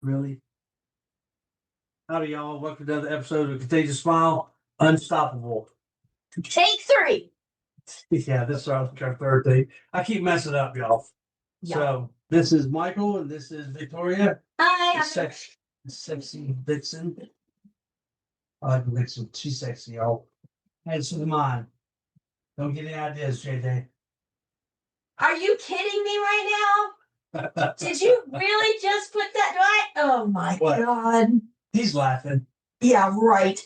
Really? Howdy, y'all. Welcome to another episode of Contagious Smile, Unstoppable. Take 3. Yeah, this is our birthday. I keep messing up, y'all. Yeah. So this is Michael and this is Victoria. Hi. The sexy vixen. I like vixen. She's sexy, y'all. Hey, so am I. Don't get any ideas, JJ. Are you kidding me right now? Did you really just put that? Oh my God. He's laughing. Yeah, right.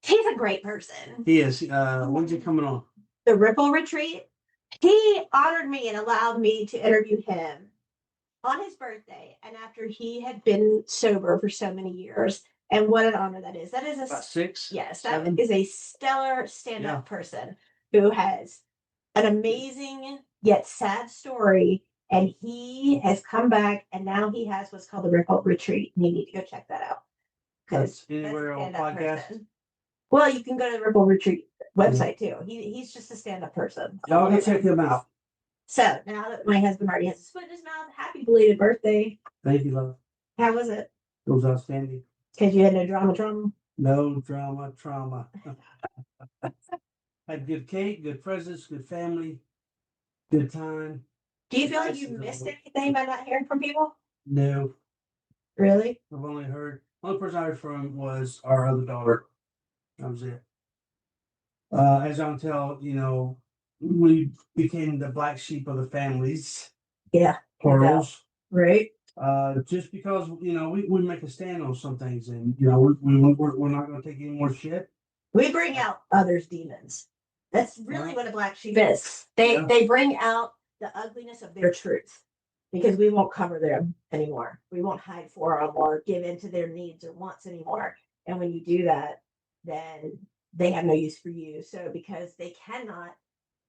He's a great person. He is. When's he coming on? The Ripple Retreat. He honored me and allowed me to interview him on his birthday, and after he had been sober for so many years. And what an honor that is. That is About 6. Yes, seven. that is a stellar stand-up person who has an amazing yet sad story. And he has come back, and now he has what's called the Ripple Retreat. And you need to go check that out. That's anywhere on podcast. Person. Well, you can go to the Ripple Retreat website too. He's just a stand-up person. Y'all go check him out. So now that my husband already has his foot in his mouth, happy belated birthday. Thank you, love. How was it? It was outstanding. Because you had no drama? No trauma. Had good cake, good presents, good family, good time. Do you feel like you missed anything by not hearing from people? No. Really? I've only only person I heard from was our other daughter. That was it. As y'all can tell, we became the black sheep of the families. Yeah. Plurals. Right. Just because, we make a stand on some things and, we're not going to take any more shit. We bring out others' demons. That's really what a black sheep is. They bring out the ugliness of their truth because we won't cover them anymore. We won't hide for them or give in to their needs or wants anymore. And when you do that, then they have no use for you. So because they cannot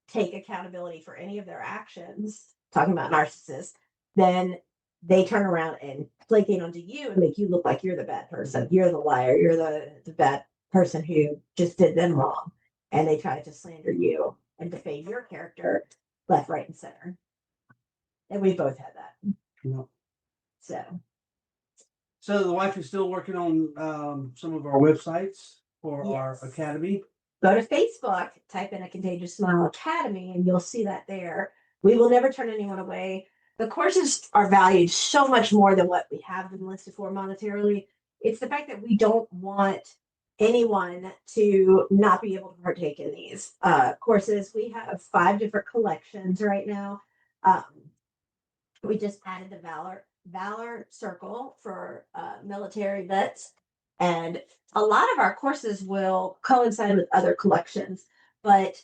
take accountability for any of their actions, talking about narcissists, then they turn around and placate onto you and make you look like you're the bad person. You're the liar. You're the bad person who just did them wrong. And they try to slander you and defame your character left, right, and center. And we both had that. Yeah. So the wife is still working on some of our websites for our academy. Go to Facebook, type in A Contagious Smile Academy, and you'll see that there. We will never turn anyone away. The courses are valued so much more than what we have them listed for monetarily. It's the fact that we don't want anyone to not be able to partake in these courses. We have 5 different collections right now. We just added the Valor Circle for military vets. And a lot of our courses will coincide with other collections. But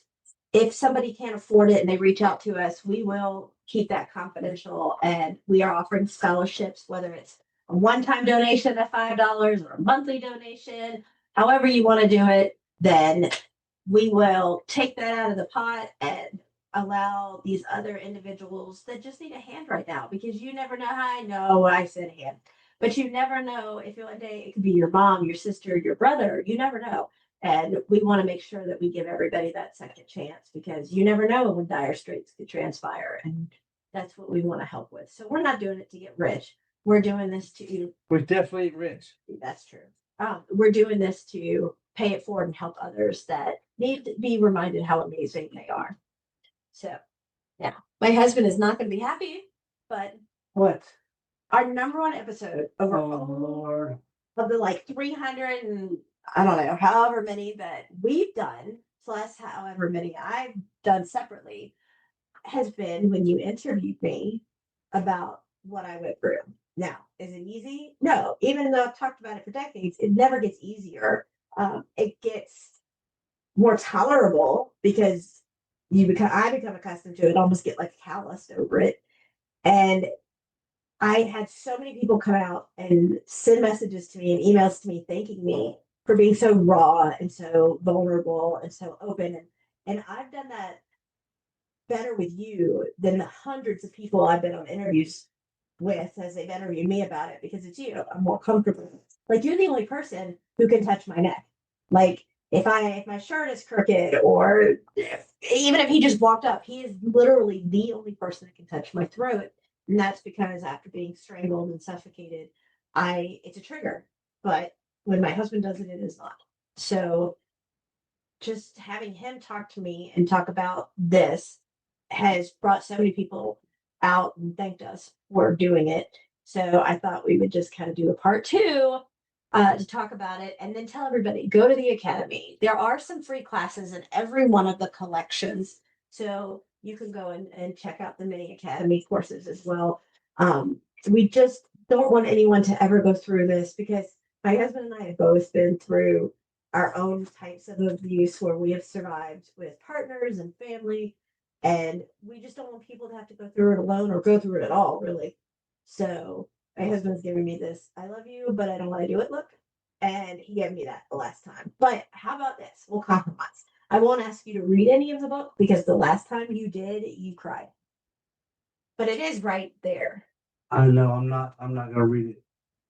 if somebody can't afford it and they reach out to us, we will keep that confidential. And we are offering scholarships, whether it's a one-time donation of $5 or a monthly donation. However you want to do it, then we will take that out of the pot and allow these other individuals that just need a hand right now, because you never know how. I know I said hand, but you never know if one day it could be your mom, your sister, your brother. You never know. And we want to make sure that we give everybody that second chance, because you never know when dire straits could transpire. And that's what we want to help with. So we're not doing it to get rich. We're doing this to... We're definitely rich. That's true. We're doing this to pay it forward and help others that need to be reminded how amazing they are. So, yeah, my husband is not going to be happy, but what? Our number one episode over Lord. Of the 300 and I don't know, however many that we've done, plus however many I've done separately, has been when you interviewed me about what I went through. Now, is it easy? No. Even though I've talked about it for decades, it never gets easier. It gets more tolerable because I become accustomed to it, almost get calloused over it. And I had so many people come out and send messages to me and emails to me thanking me for being so raw and so vulnerable and so open. And I've done that better with you than the hundreds of people I've been on interviews with as they've interviewed me about it, because it's you. I'm more comfortable. You're the only person who can touch my neck. If my shirt is crooked, or even if he just walked up, he is literally the only person that can touch my throat. And that's because after being strangled and suffocated it's a trigger, but when my husband does it, it is not. So just having him talk to me and talk about this has brought so many people out and thanked us for doing it. So I thought we would just kind of do a part two to talk about it and then tell everybody go to the academy. There are some free classes in every one of the collections. So you can go and check out the mini academy courses as well. We just don't want anyone to ever go through this because my husband and I have both been through our own types of abuse where we have survived with partners and family. And we just don't want people to have to go through it alone or go through it at all, really. So my husband's giving me this, I love you, but I don't want to do it look. And he gave me that the last time. But how about this? We'll compromise. I won't ask you to read any of the book because the last time you did, you cried. But it is right there. I know I'm not gonna read it.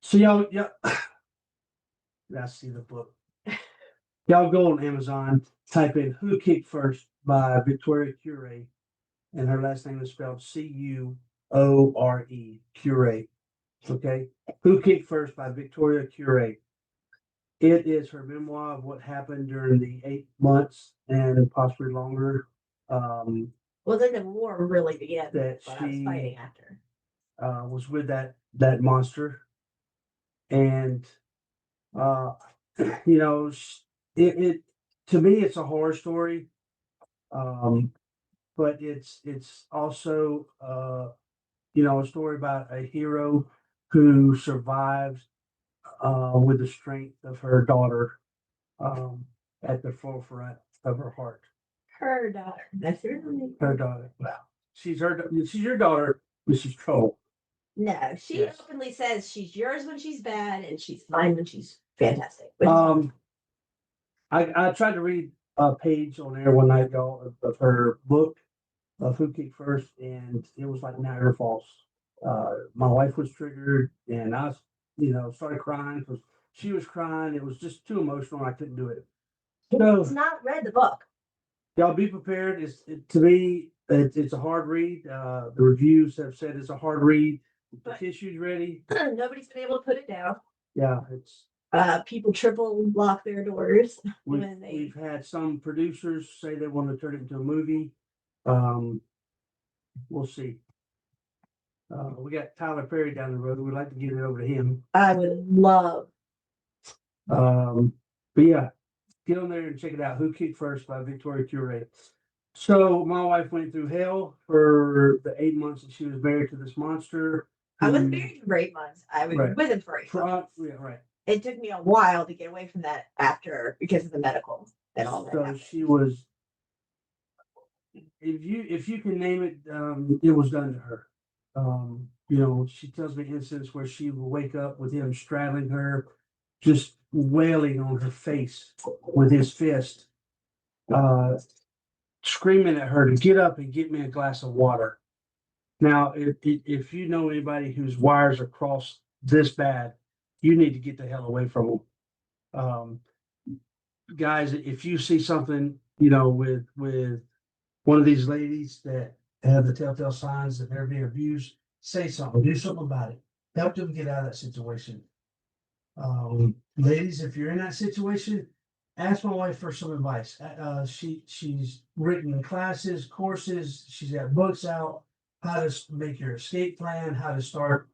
So y'all, yeah, I see the book. Y'all go on Amazon, type in "Who Kicked First" by Victoria Cure, and her last name is spelled Cuore, Cure. Okay, "Who Kicked First" by Victoria Cure. It is her memoir of what happened during the 8 months and possibly longer. Well, then the war really began. That but I was she fighting after. Was with that monster, and you know, it to me it's a horror story, but it's also a story about a hero who survives with the strength of her daughter at the forefront of her heart. Her daughter. That's her name. Her daughter. Well, she's your daughter, Mrs. Troll. No, she Yes. openly says she's yours when she's bad and she's mine when she's fantastic. I tried to read a page on there one night, y'all, of her book of Who Kicked First, and it was like Niagara Falls. My wife was triggered, and I, started crying because she was crying. It was just too emotional. I couldn't do it. It's not read the book. Y'all be prepared. To me, it's a hard read. The reviews have said it's a hard read. The tissue's ready. Nobody's been able to put it down. Yeah, it's. People triple lock their doors We've had some producers say they want to turn it into a movie. We'll see. We got Tyler Perry down the road. We'd like to get it over to him. I would love. But yeah, get on there and check it out. Who Kicked First by Victoria Cure. So my wife went through hell for the 8 months that she was married to this monster. I was married for 8 months. I was with him for 8 months. Yeah, right. It took me a while to get away from that after because of the medical and all that. So she was. If you can name it, it was done to her. She tells me instances where she will wake up with him straddling her, just wailing on her face with his fist, screaming at her to get up and get me a glass of water. Now, if you know anybody whose wires are crossed this bad, you need to get the hell away from them. Guys, if you see something, with one of these ladies that have the telltale signs that they're being abused, say something, do something about it. Help them get out of that situation. Ladies, if you're in that situation, ask my wife for some advice. She's written classes, courses, she's got books out, how to make your escape plan, how to start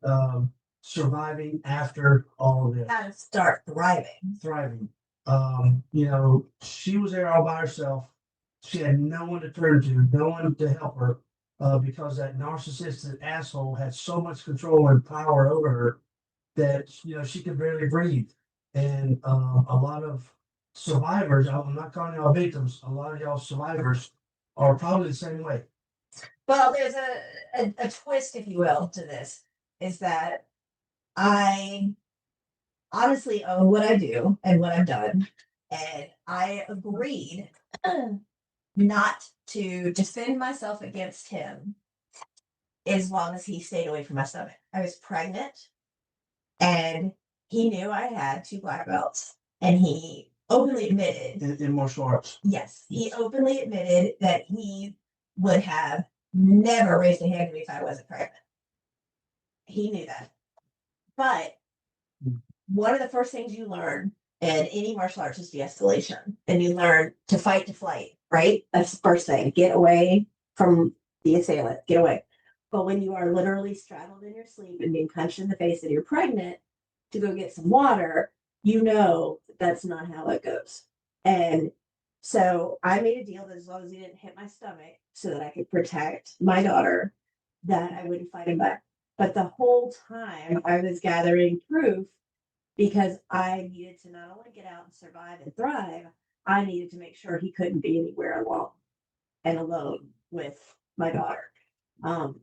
surviving after all of this. How to start thriving. She was there all by herself. She had no one to turn to, no one to help her, because that narcissistic asshole had so much control and power over her that she could barely breathe. And a lot of survivors, I'm not calling y'all victims, a lot of y'all survivors are probably the same way. Well, there's a twist, if you will, to this, is that I honestly own what I do and what I've done. And I agreed not to defend myself against him as long as he stayed away from my stomach. I was pregnant and he knew I had 2 black belts and he openly admitted in martial arts. Yes, he openly admitted that he would have never raised a hand to me if I wasn't pregnant. He knew that. But one of the first things you learn in any martial arts is de-escalation, and you learn to fight to flight, right? That's the first thing. Get away from the assailant, get away. But when you are literally straddled in your sleep and being punched in the face and you're pregnant to go get some water, you know that's not how it goes. And so I made a deal that as long as he didn't hit my stomach so that I could protect my daughter, that I wouldn't fight him back. But the whole time I was gathering proof because I needed to not only get out and survive and thrive, I needed to make sure he couldn't be anywhere alone and alone with my daughter. Um,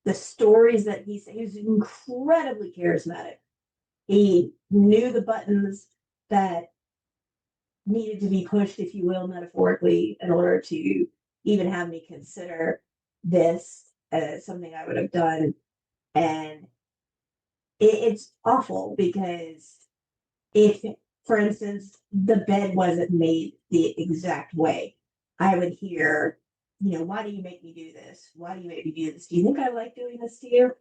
the stories that he said, he was incredibly charismatic. He knew the buttons that needed to be pushed, if you will, metaphorically, in order to even have me consider this as something I would have done. And it's awful because if, for instance, the bed wasn't made the exact way, I would hear, why do you make me do this? Why do you make me do this? Do you think I like doing this to you?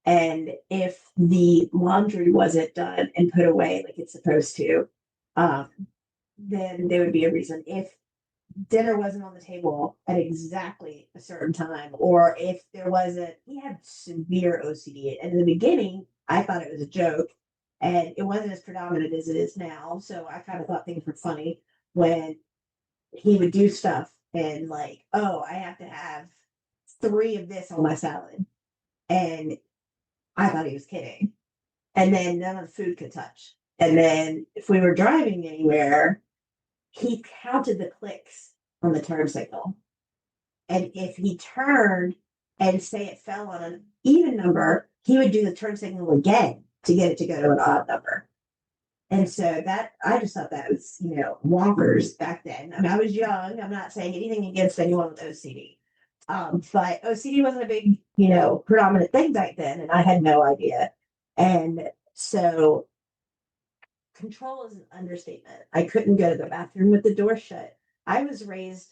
And if the laundry wasn't done and put away like it's supposed to, um, then there would be a reason. If dinner wasn't on the table at exactly a certain time, or if there wasn't, he had severe OCD. And in the beginning, I thought it was a joke, and it wasn't as predominant as it is now. So I kind of thought things were funny when he would do stuff and like, oh, I have to have 3 of this on my salad. And I thought he was kidding. And then none of the food could touch. And then if we were driving anywhere, he counted the clicks on the turn signal. And if he turned and say it fell on an even number, he would do the turn signal again to get it to go to an odd number. And so that, I just thought that was, wonkers back then. I mean, I was young. I'm not saying anything against anyone with OCD. But OCD wasn't a big, predominant thing back then, and I had no idea. And so control is an understatement. I couldn't go to the bathroom with the door shut. I was raised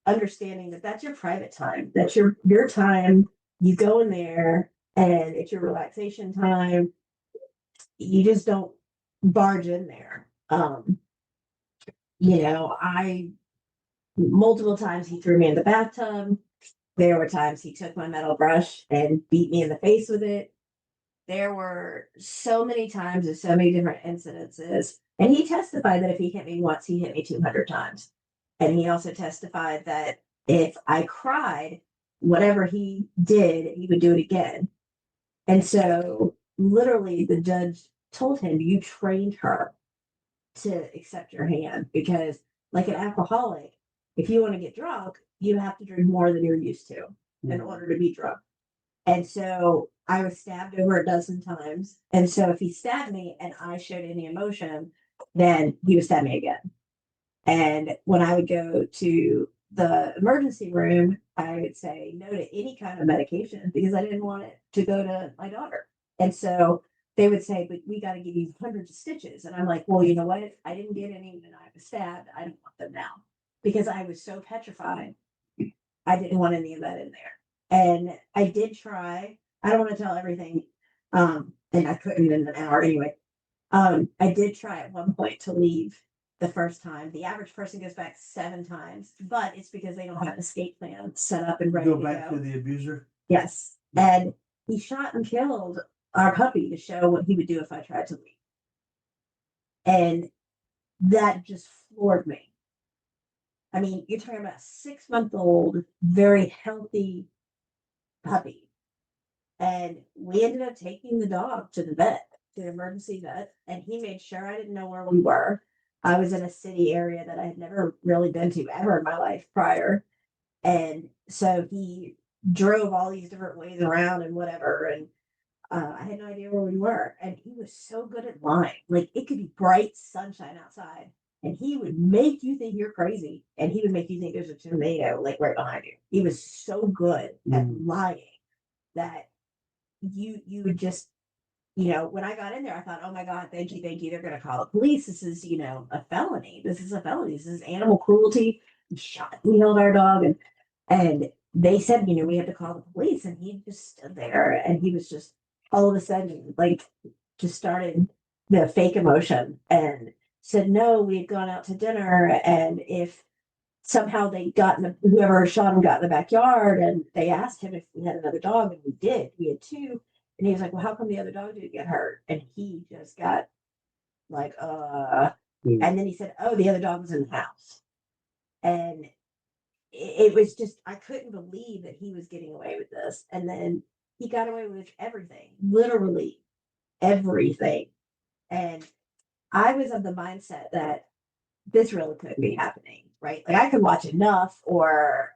understanding that that's your private time. That's your time. You go in there and it's your relaxation time. You just don't barge in there. I multiple times he threw me in the bathtub. There were times he took my metal brush and beat me in the face with it. There were so many times and so many different incidences. And he testified that if he hit me once, he hit me 200 times. And he also testified that if I cried, whatever he did, he would do it again. And so literally the judge told him, you trained her to accept your hand, because like an alcoholic, if you want to get drunk, you have to drink more than you're used to in order to be drunk. And so I was stabbed over a dozen times. And so if he stabbed me and I showed any emotion, then he would stab me again. And when I would go to the emergency room, I would say no to any kind of medication because I didn't want it to go to my daughter. And so they would say, but we got to give you hundreds of stitches. And I'm like, well, you know what? I didn't get any when I was stabbed. I don't want them now because I was so petrified. I didn't want any of that in there. And I did try. I don't want to tell everything. And I couldn't in an hour anyway. I did try at one point to leave the first time. The average person goes back 7 times, but it's because they don't have an escape plan set up and ready Go to back go. to the abuser. Yes. And he shot and killed our puppy to show what he would do if I tried to leave. And that just floored me. I mean, you're talking about a 6-month-old, very healthy puppy. And we ended up taking the dog to the vet, to the emergency vet, and he made sure I didn't know where we were. I was in a city area that I had never really been to ever in my life prior. And so he drove all these different ways around and whatever. And I had no idea where we were. And he was so good at lying. Like it could be bright sunshine outside. And he would make you think you're crazy. And he would make you think there's a tornado like right behind you. He was so good at lying that you would just, when I got in there, I thought, oh my God, thank you. They're going to call the police. This is, a felony. This is a felony. This is animal cruelty. He shot and killed our dog. And they said, we have to call the police. And he just stood there and he was just all of a sudden, like, just started the fake emotion and said, no, we had gone out to dinner. And if somehow they got in whoever shot him got in the backyard and they asked him if we had another dog, and we did, we had two. And he was like, well, how come the other dog didn't get hurt? And he just got like, and then he said, oh, the other dog was in the house. And it was just, I couldn't believe that he was getting away with this. And then he got away with everything, literally everything. And I was of the mindset that this really couldn't be happening, right? Like I could watch Enough or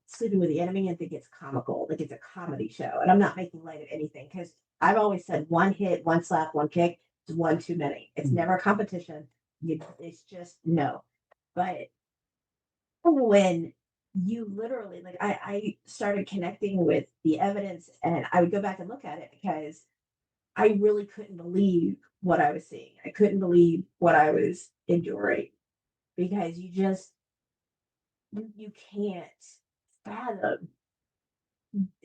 Sleeping with the Enemy and think it's comical, like it's a comedy show. And I'm not making light of anything because I've always said one hit, one slap, one kick is one too many. It's never a competition. It's just no. But when you literally, like, I started connecting with the evidence and I would go back and look at it because I really couldn't believe what I was seeing. I couldn't believe what I was enduring because you can't fathom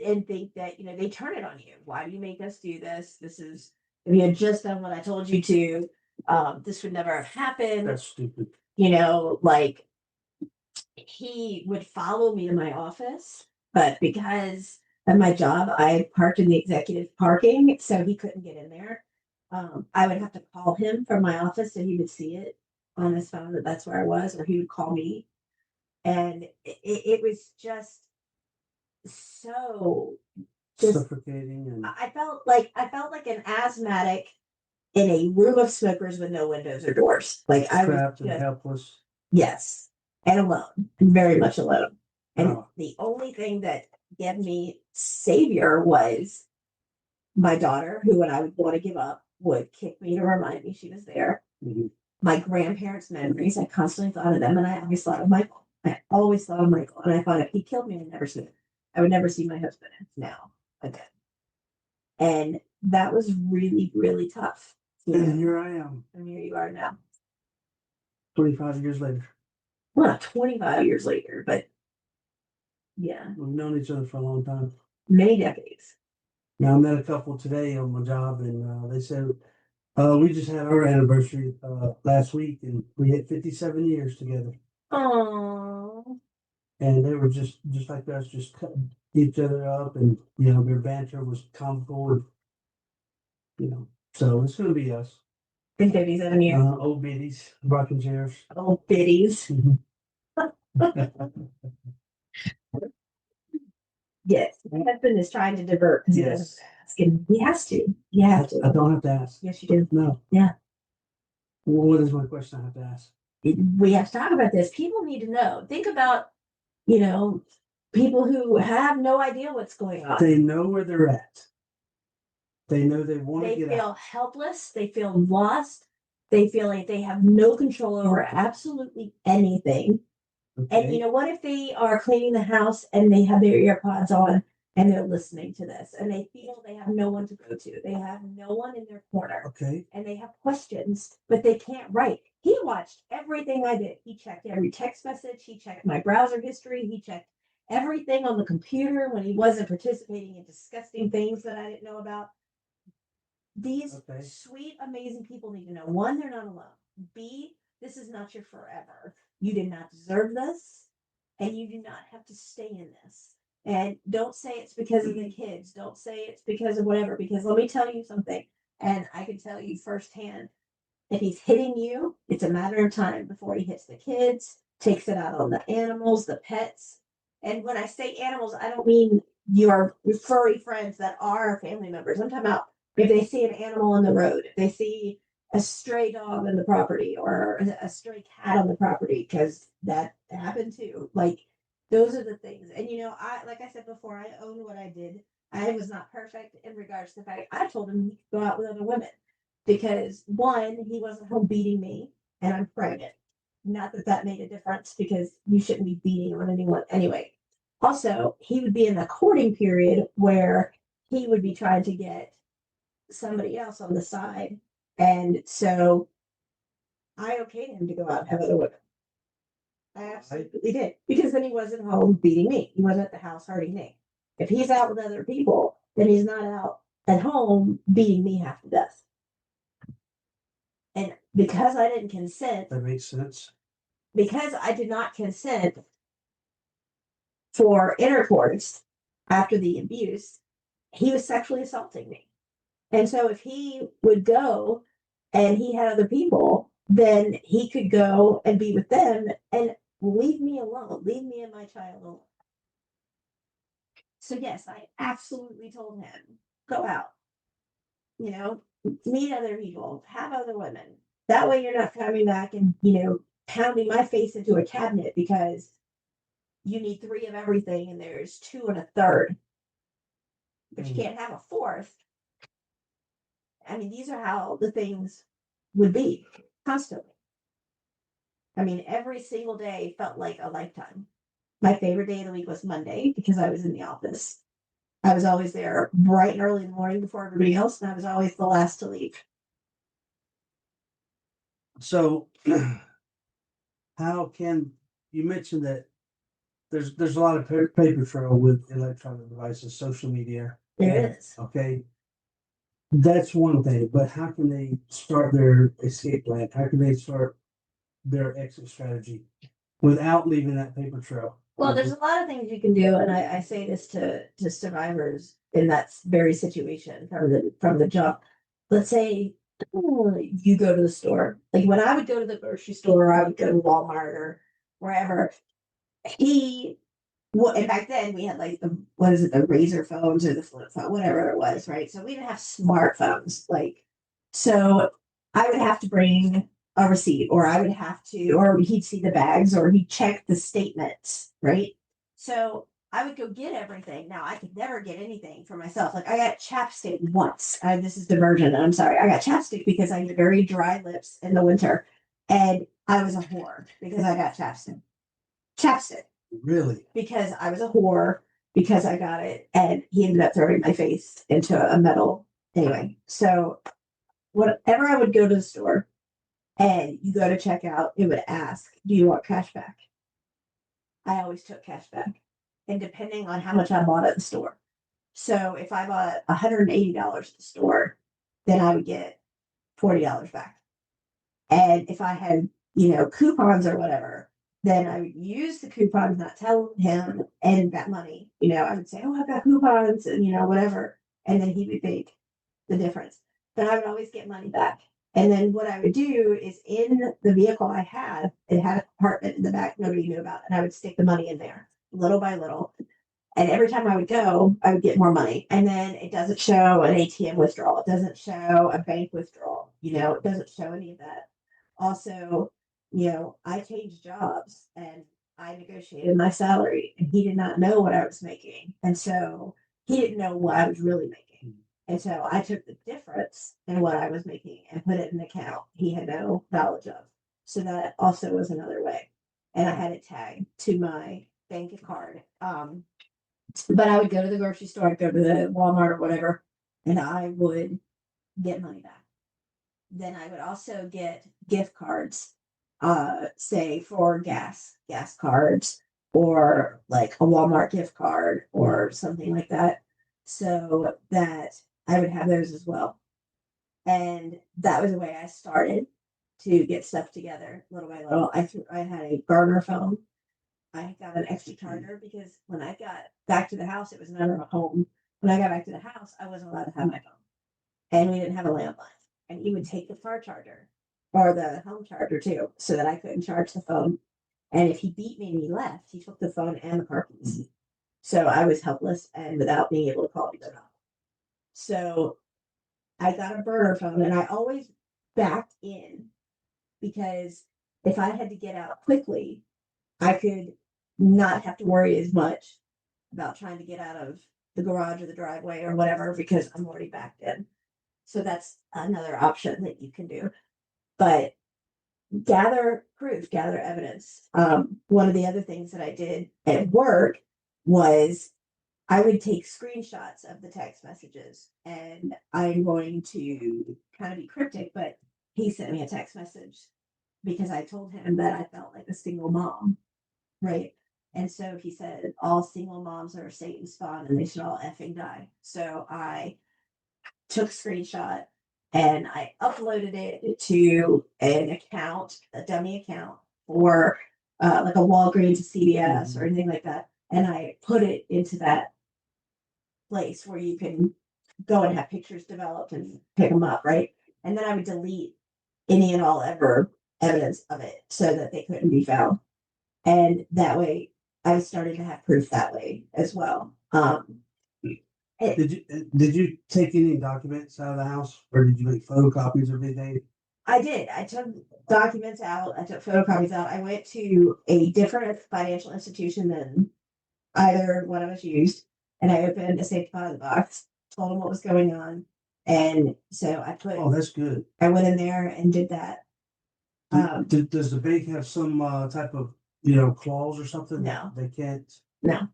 and think that, they turn it on you. Why do you make us do this? This is, if you had just done what I told you to, this would never have happened. That's stupid. Like he would follow me to my office, but because of my job, I parked in the executive parking, so he couldn't get in there. I would have to call him from my office, so he would see it on his phone that that's where I was, or he would call me, and it was just so suffocating, and I felt like an asthmatic in a room of smokers with no windows or doors. Like I was trapped and helpless. Yes, and alone, and very much alone. And Oh. the only thing that gave me savior was my daughter, who, when I would want to give up, would kick me to remind me she was there. Mhm. My grandparents' memories, I constantly thought of them, and I always thought of Michael. I always thought of Michael, and I thought if he killed me, I'd never see him. I would never see my husband now again. And that was really, really tough. And here I am, And here you are now. 25 years later. Well, not 25 years later, but yeah, We've known each other for a long time. many decades. Now, I met a couple today on my job, and they said, we just had our anniversary last week, and we hit 57 years together. Oh, And they were just like us, just cutting each other up, and their banter was comical, and so it's gonna be us. been 57 years. Old biddies, rocking chairs. Old biddies. Yes, my husband is trying to divert because he doesn't ask, and he has to. You have to. I don't have to ask. Yes, you do. No. Yeah. Well, what is my question I have to ask? We have to talk about this. People need to know. Think about, people who have no idea what's going on. They know where they're at. They know they want to get out. They feel helpless. They feel lost. They feel like they have no control over absolutely anything. Okay. And what if they are cleaning the house and they have their earpods on and they're listening to this and they feel they have no one to go to? They have no one in their corner. Okay. And they have questions, but they can't write. He watched everything I did. He checked every text message. He checked my browser history. He checked everything on the computer when he wasn't participating in disgusting things that I didn't know about. These sweet, amazing people need to know, one, they're not alone. B, this is not your forever. You did not deserve this, and you do not have to stay in this. And don't say it's because of the kids. Don't say it's because of whatever, because let me tell you something, and I can tell you firsthand, if he's hitting you, it's a matter of time before he hits the kids, takes it out on the animals, the pets. And when I say animals, I don't mean your furry friends that are family members. I'm talking about if they see an animal on the road, if they see a stray dog on the property or a stray cat on the property, because that happened too. Like, those are the things. And like I said before, I own what I did. I was not perfect in regards to the fact I told him he could go out with other women because, one, he wasn't home beating me, and I'm pregnant. Not that that made a difference because you shouldn't be beating on anyone anyway. Also, he would be in the courting period where he would be trying to get somebody else on the side. And so I okayed him to go out and have other women. I absolutely did. Because then he wasn't home beating me. He wasn't at the house hurting me. If he's out with other people, then he's not out at home beating me half to death. And because I didn't consent, That makes sense. because I did not consent for intercourse after the abuse, he was sexually assaulting me. And so if he would go and he had other people, then he could go and be with them and leave me alone, leave me and my child alone. So yes, I absolutely told him, go out, meet other people, have other women. That way you're not coming back and, pounding my face into a cabinet because you need 3 of everything and there's 2 and a third, but you can't have a fourth. I mean, these are how the things would be constantly. I mean, every single day felt like a lifetime. My favorite day of the week was Monday because I was in the office. I was always there bright and early in the morning before everybody else, and I was always the last to leave. So how can you mentioned that there's a lot of paper trail with electronic devices, social media. There is. Okay. That's one thing, but how can they start their escape plan? How can they start their exit strategy without leaving that paper trail? Well, there's a lot of things you can do, and I say this to survivors in that very situation from the jump. Let's say you go to the store. Like when I would go to the grocery store, or I would go to Walmart or wherever. And back then we had like the razor phones or the flip phone, whatever it was, right? So we didn't have smartphones. So I would have to bring a receipt, or I would have to, or he'd see the bags, or he'd check the statements, right? So I would go get everything. Now I could never get anything for myself. Like I got chapstick once. This is diversion. I'm sorry. I got chapstick because I had very dry lips in the winter, and I was a whore because I got chapstick. Chapstick. Really? Because I was a whore, because I got it, and he ended up throwing my face into a metal. Anyway, so whenever I would go to the store and you go to check out, it would ask, do you want cash back? I always took cash back. And depending on how much I bought at the store. So if I bought $180 at the store, then I would get $40 back. And if I had, coupons or whatever, then I would use the coupons, not tell him, and that money, I would say, oh, I've got coupons and, whatever. And then he would make the difference. But I would always get money back. And then what I would do is in the vehicle I had, it had a compartment in the back nobody knew about. And I would stick the money in there little by little. And every time I would go, I would get more money. And then it doesn't show an ATM withdrawal. It doesn't show a bank withdrawal. It doesn't show any of that. Also, I changed jobs and I negotiated my salary, and he did not know what I was making. And so he didn't know what I was really making. And so I took the difference in what I was making and put it in an account he had no knowledge of. So that also was another way. And I had it tagged to my bank card. But I would go to the grocery store, I'd go to the Walmart or whatever, and I would get money back. Then I would also get gift cards, say for gas cards, or like a Walmart gift card or something like that. So that I would have those as well. And that was the way I started to get stuff together little by little. I had a burner phone. I got an extra charger because when I got back to the house, it was never a home. When I got back to the house, I wasn't allowed to have my phone. And we didn't have a landline. And he would take the car charger or the home charger too, so that I couldn't charge the phone. And if he beat me and he left, he took the phone and the car keys. So I was helpless and without being able to call anyone up. So I got a burner phone, and I always backed in because if I had to get out quickly, I could not have to worry as much about trying to get out of the garage or the driveway or whatever because I'm already backed in. So that's another option that you can do. But gather proof, gather evidence. One of the other things that I did at work was I would take screenshots of the text messages, and I'm going to kind of be cryptic, but he sent me a text message because I told him that I felt like a single mom, right? And so he said, all single moms are Satan's spawn and they should all effing die. So I took a screenshot and I uploaded it to an account, a dummy account for like a Walgreens, a CVS, or anything like that. And I put it into that place where you can go and have pictures developed and pick them up, right? And then I would delete any and all ever evidence of it so that they couldn't be found. And that way I started to have proof that way as well. Did you take any documents out of the house, or did you make photocopies of anything? I did. I took documents out. I took photocopies out. I went to a different financial institution than either one of us used, and I opened a safe deposit box, told them what was going on, and so I put. Oh, that's good. I went in there and did that. Does the bank have some type of clause or something? No. They can't No.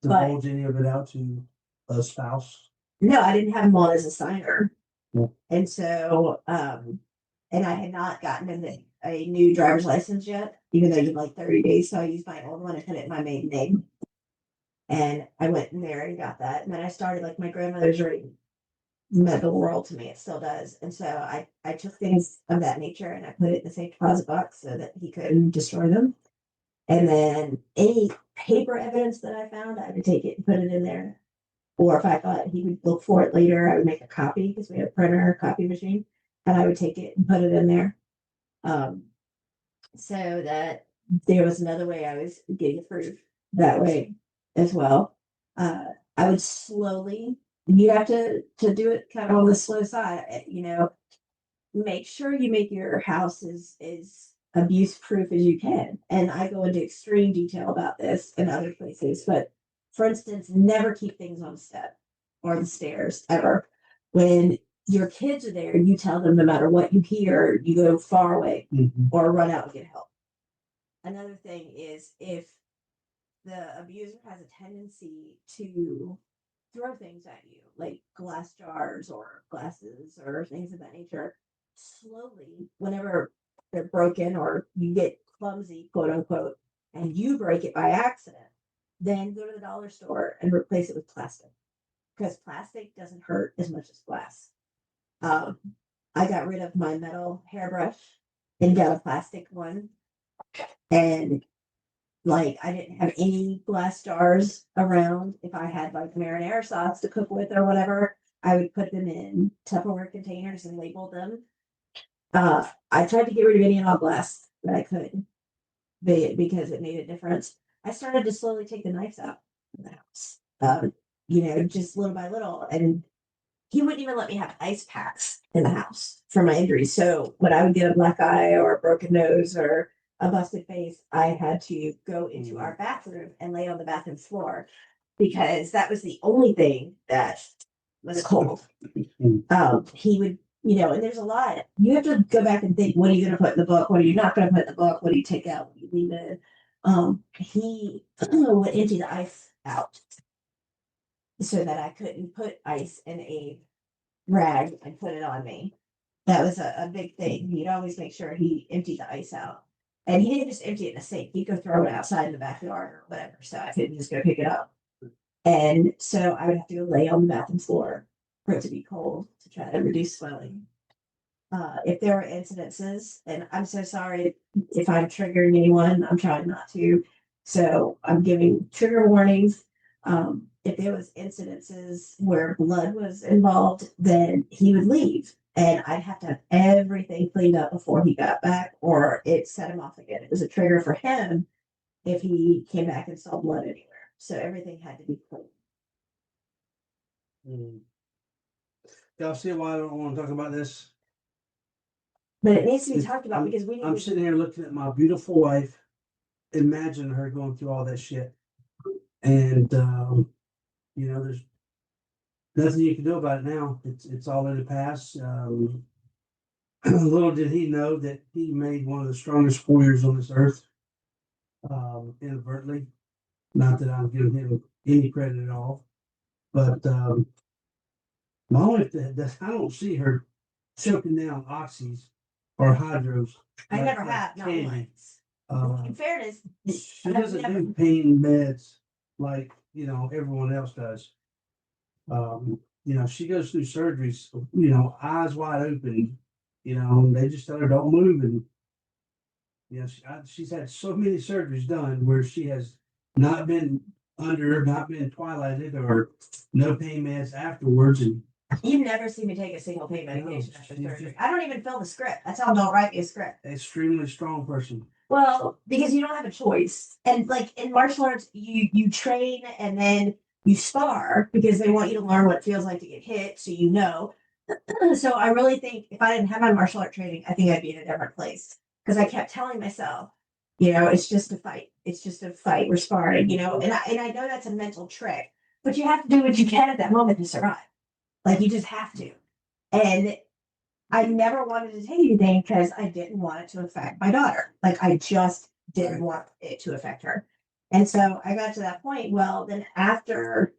divulge any of it out to a spouse. No, I didn't have them on as a signer, Yeah. and so and I had not gotten a new driver's license yet, even though you had like 30 days. So I used my old one and put it in my maiden name. And I went in there and got that. And then I started, like, my grandmother's already meant the world to me. It still does. And so I took things of that nature and I put it in the safe deposit box so that he couldn't destroy them. And then any paper evidence that I found, I would take it and put it in there. Or if I thought he would look for it later, I would make a copy because we had a printer, copy machine, and I would take it and put it in there. So that there was another way I was getting approved that way as well. I would slowly, you have to do it kind of on the slow side, make sure you make your house as abuse proof as you can. And I go into extreme detail about this in other places, but for instance, never keep things on the step or the stairs ever. When your kids are there, you tell them no matter what you hear, you go far away or run out and get help. Another thing is if the abuser has a tendency to throw things at you, like glass jars or glasses or things of that nature, slowly, whenever they're broken or you get clumsy, quote unquote, and you break it by accident, then go to the dollar store and replace it with plastic because plastic doesn't hurt as much as glass. I got rid of my metal hairbrush and got a plastic one. And like I didn't have any glass jars around. If I had like marinara sauce to cook with or whatever, I would put them in Tupperware containers and label them. I tried to get rid of any and all glass that I could because it made a difference. I started to slowly take the knives out of the house, just little by little. And he wouldn't even let me have ice packs in the house for my injuries. So when I would get a black eye or a broken nose or a busted face, I had to go into our bathroom and lay on the bathroom floor because that was the only thing that was cold. He would, and there's a lot. You have to go back and think, what are you going to put in the book? What are you not going to put in the book? What do you take out? What do you leave in? He would empty the ice out so that I couldn't put ice in a rag and put it on me. That was a big thing. He'd always make sure he emptied the ice out. And he didn't just empty it in the sink. He'd go throw it outside in the backyard or whatever. So I couldn't just go pick it up. And so I would have to go lay on the bathroom floor for it to be cold to try to reduce swelling. If there were incidences, and I'm so sorry if I'm triggering anyone, I'm trying not to. So I'm giving trigger warnings. If there was incidences where blood was involved, then he would leave. And I'd have to have everything cleaned up before he got back, or it set him off again. It was a trigger for him if he came back and saw blood anywhere. So everything had to be clean. Y'all see why I don't want to talk about this? But it needs to be talked about because we need I'm sitting here looking at my beautiful wife. Imagine her going through all that shit. And there's nothing you can do about it now. It's all in the past. Little did he know that he made one of the strongest warriors on this earth. Inadvertently. Not that I'm giving him any credit at all. But my wife, I don't see her choking down oxys or hydros. I never have, not once. In fairness, she doesn't do pain meds like everyone else does. she goes through surgeries, eyes wide open, and they just tell her don't move. And, she's had so many surgeries done where she has not been not been twilighted or no pain meds afterwards. And You've never seen me take a single pain no, medication after she's surgery. just I don't even fill the script. I tell them don't write me a script. extremely strong person. Well, because you don't have a choice. And like in martial arts, you train and then you spar because they want you to learn what it feels like to get hit, so you know. So I really think if I didn't have my martial art training, I think I'd be in a different place. Because I kept telling myself, it's just a fight. It's just a fight. We're sparring, and I know that's a mental trick, but you have to do what you can at that moment to survive. Like you just have to. And I never wanted to take anything because I didn't want it to affect my daughter. Like I just didn't want it to affect her. And so I got to that point. Well, then after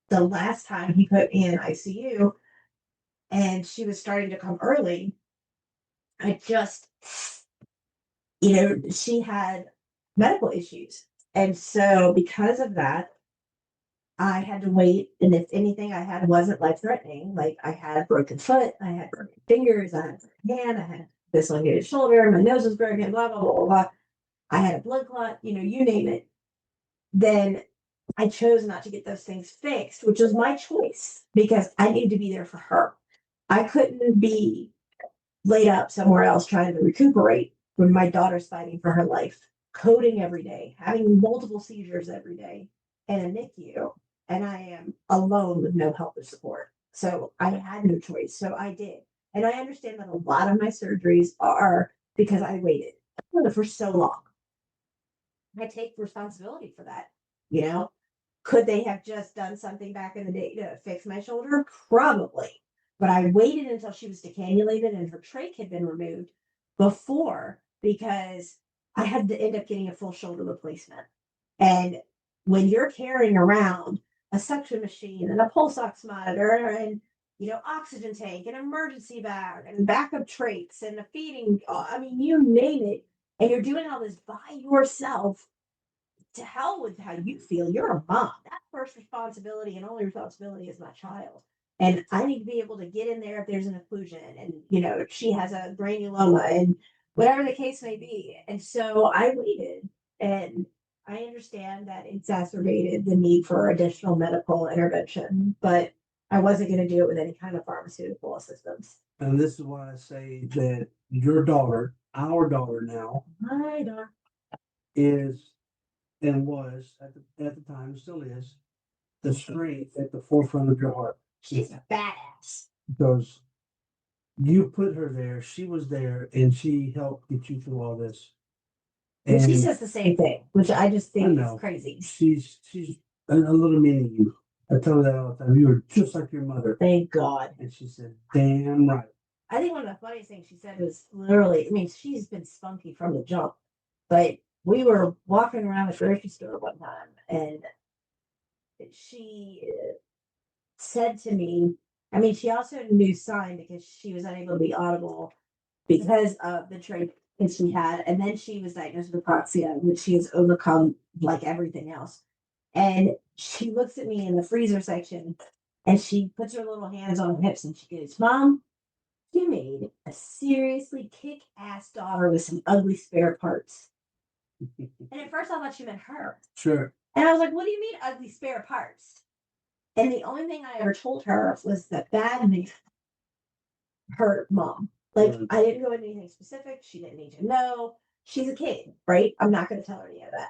the last time he put me in ICU and she was starting to come early, I just, she had medical issues. And so because of that, I had to wait. And if anything I had wasn't life threatening, like I had a broken foot, I had broken fingers, I had a broken hand, I had dislocated shoulder, my nose was broken, blah, blah, blah, blah, blah. I had a blood clot, you name it. Then I chose not to get those things fixed, which was my choice because I needed to be there for her. I couldn't be laid up somewhere else trying to recuperate when my daughter's fighting for her life, coding every day, having multiple seizures every day, and a NICU, and I am alone with no help or support. So I had no choice. So I did. And I understand that a lot of my surgeries are because I waited for so long. I take responsibility for that. Could they have just done something back in the day to fix my shoulder? Probably. But I waited until she was decannulated and her trach had been removed before because I had to end up getting a full shoulder replacement. And when you're carrying around a suction machine and a pulse ox monitor and oxygen tank and emergency bag and backup trachs and a feeding, I mean, you name it, and you're doing all this by yourself, to hell with how you feel. You're a mom. That first responsibility and only responsibility is my child. And I need to be able to get in there if there's an occlusion and, if she has a granuloma and whatever the case may be. And so I waited, and I understand that exacerbated the need for additional medical intervention, but I wasn't going to do it with any kind of pharmaceutical assistance. And this is why I say that your daughter, our daughter now, My daughter is and was at the time, and still is, the strength at the forefront of your heart. She's a badass. Because you put her there, she was there, and she helped get you through all this. And she says the same thing, which I just think is crazy. She's a little mini you. I tell her that all the time. You were just like your mother. Thank God. And she said, damn right. I think one of the funniest things she said was literally, I mean, she's been spunky from the jump, but we were walking around the grocery store one time and she said to me, I mean, she also knew sign because she was unable to be audible because of the trait that she had. And then she was diagnosed with apraxia, which she has overcome like everything else. And she looks at me in the freezer section and she puts her little hands on her hips and she goes, Mom, you made a seriously kick-ass daughter with some ugly spare parts. And at first I thought she meant her. Sure. And I was like, what do you mean ugly spare parts? And the only thing I ever told her was that bad made her mom. Like, I didn't go into anything specific. She didn't need to know. She's a kid, right? I'm not going to tell her any of that.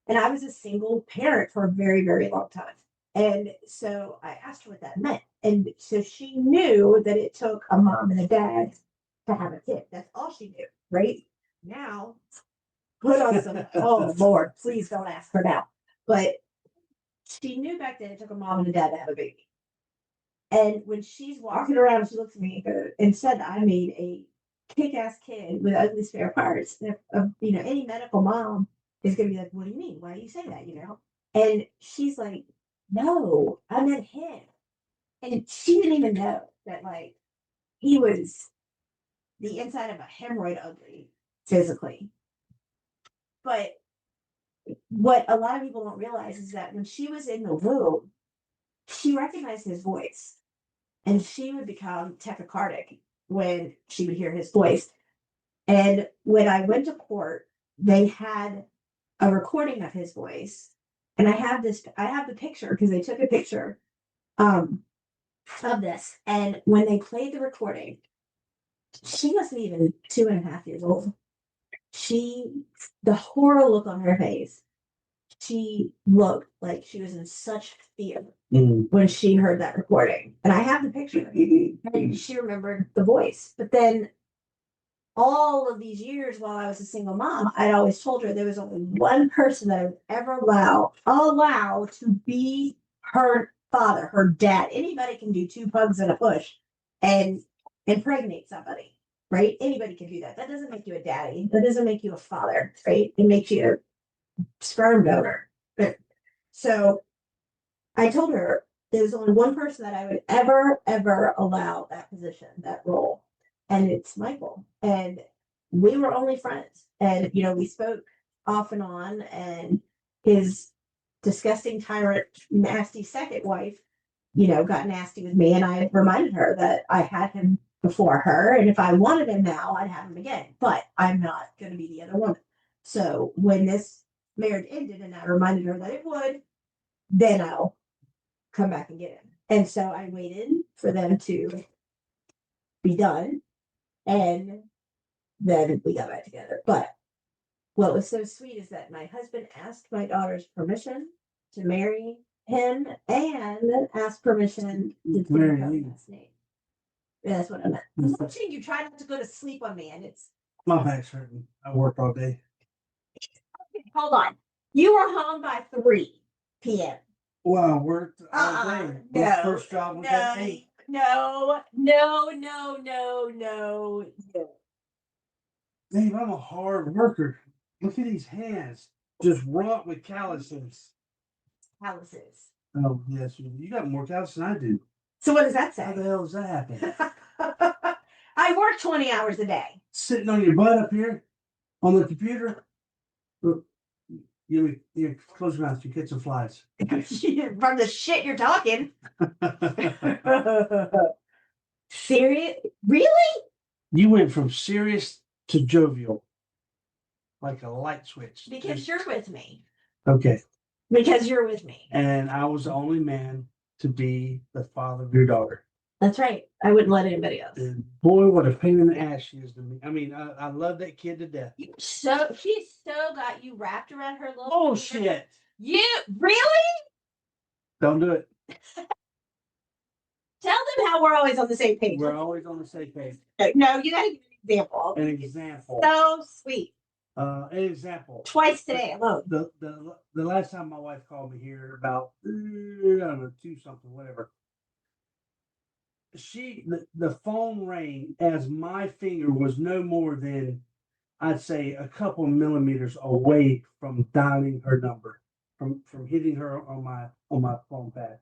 And I was a single parent for a very, very long time. And so I asked her what that meant. And so she knew that it took a mom and a dad to have a kid. That's all she knew, right? Now, put on some, oh Lord, please don't ask her now. But she knew back then it took a mom and a dad to have a baby. And when she's walking around, she looks at me and said, I made a kick-ass kid with ugly spare parts. Any medical mom is going to be like, what do you mean? Why do you say that? And she's like, no, I meant him. And she didn't even know that, like, he was the inside of a hemorrhoid ugly physically. But what a lot of people don't realize is that when she was in the womb, she recognized his voice. And she would become tachycardic when she would hear his voice. And when I went to court, they had a recording of his voice. And I have the picture because they took a picture um, of this. And when they played the recording, she wasn't even 2.5 years old. The horror look on her face, she looked like she was in such fear when she heard that recording. And I have the picture. And she remembered the voice. But then all of these years while I was a single mom, I'd always told her there was only one person that I would ever allow to be her father, her dad. Anybody can do 2 pugs and a push and impregnate somebody, right? Anybody can do that. That doesn't make you a daddy. That doesn't make you a father, right? It makes you a sperm donor. So I told her there's only one person that I would ever allow that position, that role, and it's Michael. And we were only friends. And, we spoke off and on, and his disgusting tyrant, nasty second wife, got nasty with me. And I reminded her that I had him before her. And if I wanted him now, I'd have him again. But I'm not going to be the other woman. So when this marriage ended and I reminded her that it would, then I'll come back and get him. And so I waited for them to be done. And then we got back together. But what was so sweet is that my husband asked my daughter's permission to marry him and asked permission to take her last name. Yeah, that's what I meant. I'm watching you try not to go to sleep on me, and it's My back's hurting. I worked all day. hold on. You were home by 3 p.m. Well, I worked all day. My first job was at 8. No. Dave, I'm a hard worker. Look at these hands, just wrought with calluses. Calluses. Oh, yes, you got more calluses than I do. So what does that say? How the hell does that happen? I work 20 hours a day. Sitting on your butt up here on the computer. You close your mouth. You catch some flies. From the shit you're talking. Serious? Really? You went from serious to jovial, like a light switch. Because you're with me. Okay. Because you're with me. And I was the only man to be the father of your daughter. That's right. I wouldn't let anybody else. And boy, what a pain in the ass she is to me. I mean, I love that kid to death. She's so got you wrapped around her little. Oh shit! You really? Don't do it. Tell them how we're always on the same page. We're always on the same page. No, you got to give an example. An example. So sweet. An example. Twice today alone. The last time my wife called me here about I don't know 2 something whatever. The phone rang as my finger was no more than I'd say a couple millimeters away from dialing her number, from hitting her on my phone pad.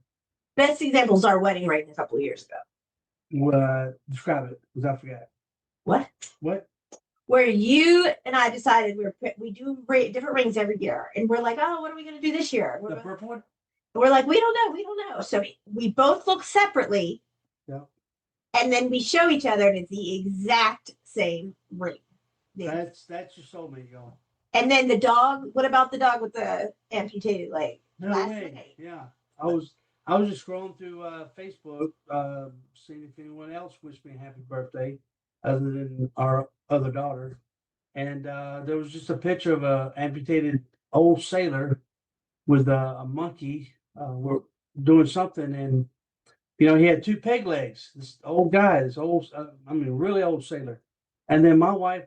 Best example is our wedding ring a couple of years ago. Describe it, because I forgot. What? Where you and I decided we do different rings every year, and we're like, oh, what are we going to do this year? The purple one? We're like, we don't know. So we both look separately. Yeah. And then we show each other, and it's the exact same ring. Yeah. That's your soulmate, y'all. And then the dog. What about the dog with the amputated leg? No way. Yeah, I was just scrolling through Facebook, seeing if anyone else wished me a happy birthday, other than our other daughter. And there was just a picture of a amputated old sailor with a monkey. We're doing something, and he had 2 peg legs. This old guy, really old sailor. And then my wife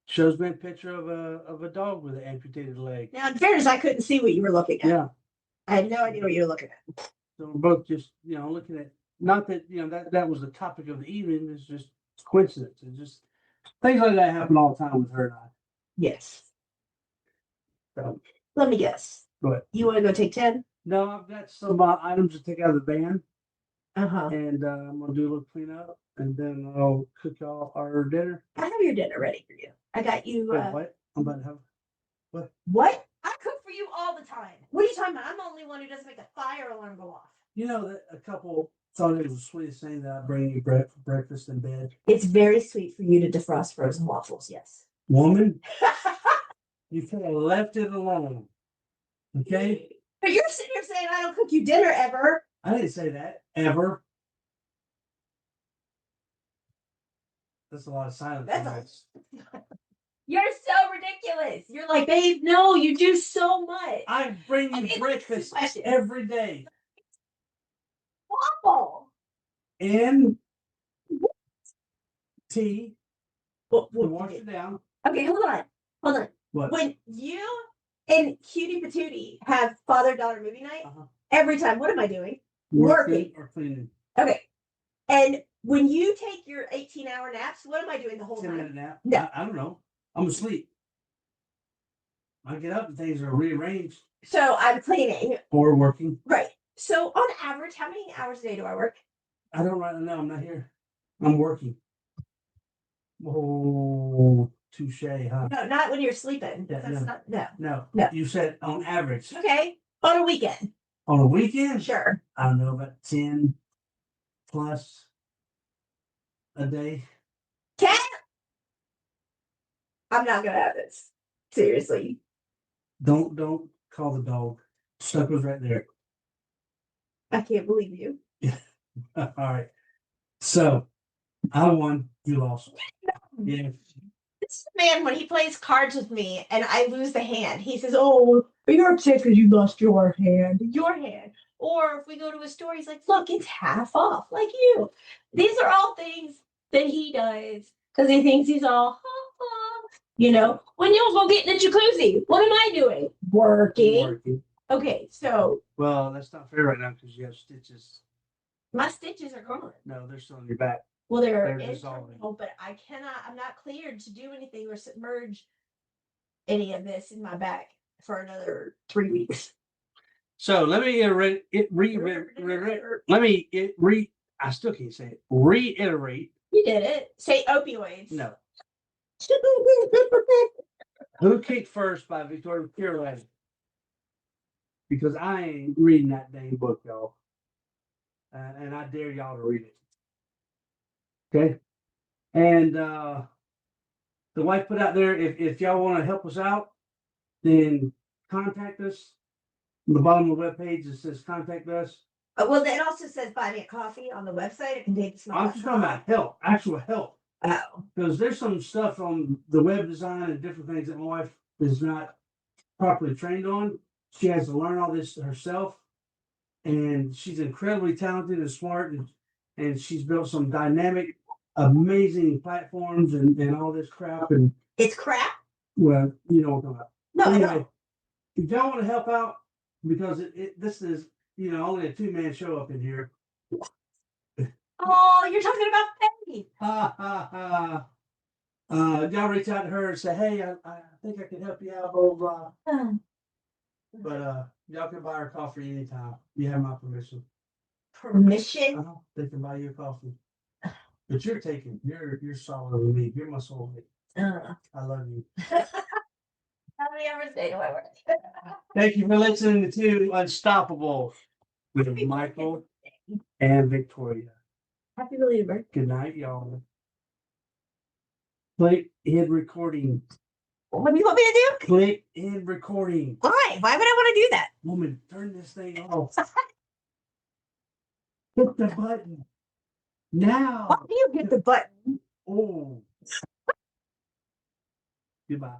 shows me a picture of a dog with an amputated leg. Now, in fairness, I couldn't see what you were looking at. Yeah, I had no idea what you were looking at. So we're both just looking at, not that that was the topic of the evening. It's just coincidence. It's just things like that happen all the time with her and I. Yes. So let me guess. Go ahead. You want to go take 10? No, I've got some items to take out of the van. Uh-huh. And I'm gonna do a little cleanup, and then I'll cook y'all our dinner. I have your dinner ready for you. I got you. What? I'm about to have what? What? I cook for you all the time. What are you talking about? I'm the only one who doesn't make a fire alarm go off. That a couple thought it was the sweetest thing that I bring you breakfast in bed. It's very sweet for you to defrost frozen waffles. Yes. Woman, you could have left it alone. Okay? But you're sitting here saying I don't cook you dinner ever. I didn't say that ever. That's a lot of silence. That's You're so ridiculous. You're like, babe, no, you do so much. I bring you breakfast every day. Waffle. And tea What, to wash it down. Okay, hold on. Hold on. What? When you and Cutie Patootie have father-daughter movie night, Uh-huh. every time, what am I doing? Working or cleaning. Okay. And when you take your 18-hour naps, what am I doing the whole 10-minute time? nap. No. I don't know. I'm asleep. I get up and things are rearranged. So I'm cleaning. Or working. Right. So on average, how many hours a day do I work? I don't right now. I'm not here. I'm working. Oh, touche, huh? No, not when you're sleeping. Yeah, That's not, No. No. You said on average. Okay. On a weekend. On a weekend? Sure. I don't know, about 10 plus a day. 10? I'm not gonna have this. Seriously. Don't call the dog. Stucco's right there. I can't believe you. All right. So I won. You lost. Yeah. This man, when he plays cards with me and I lose the hand, he says, "Oh, you're upset because you lost your hand. Your hand." Or if we go to a store, he's like, "Look, it's half off, like you." These are all things that he does because he thinks he's all, ha, ha. You know, when you'll go get in the jacuzzi, what am I doing? Working. Okay, so Well, that's not fair right now because you have stitches. my stitches are gone. No, they're still on your back. Well, they're dissolving. internal, but I cannot, I'm not cleared to do anything or submerge any of this in my back for another 3 weeks. So let me I still can't say it. Reiterate. You did it. Say opioids. No. Who Kicked First by Victoria Kirley. Because I ain't reading that dang book, y'all. And I dare y'all to read it. Okay? And the wife put out there, if y'all want to help us out, then contact us. On the bottom of the webpage, it says contact us. Well, it also says buy me a coffee on the website. It contains small. I'm just talking about help, actual help. Oh. Because there's some stuff on the web design and different things that my wife is not properly trained on. She has to learn all this herself. And she's incredibly talented and smart. And she's built some dynamic, amazing platforms and all this crap. And It's crap? well, you know what I'm talking about. No, Anyway, I don't. if y'all want to help out, because this is, only a 2-man show up in here. Oh, you're talking about Faith. Ha ha ha. Y'all reach out to her and say, hey, I think I can help you out, blah, blah, blah. But y'all can buy her coffee anytime. You have my permission. Permission? They can buy you a coffee. But you're solid with me. You're my soulmate. I love you. How many hours a day do I work? Thank you for listening to Unstoppable with Michael and Victoria. Happy belated birthday. Good night, y'all. Click in recording. What do you want me to do? Click in recording. Why? Why would I want to do that? Woman, turn this thing off. Hit the button. Now. Why do you hit the button? Oh. Goodbye.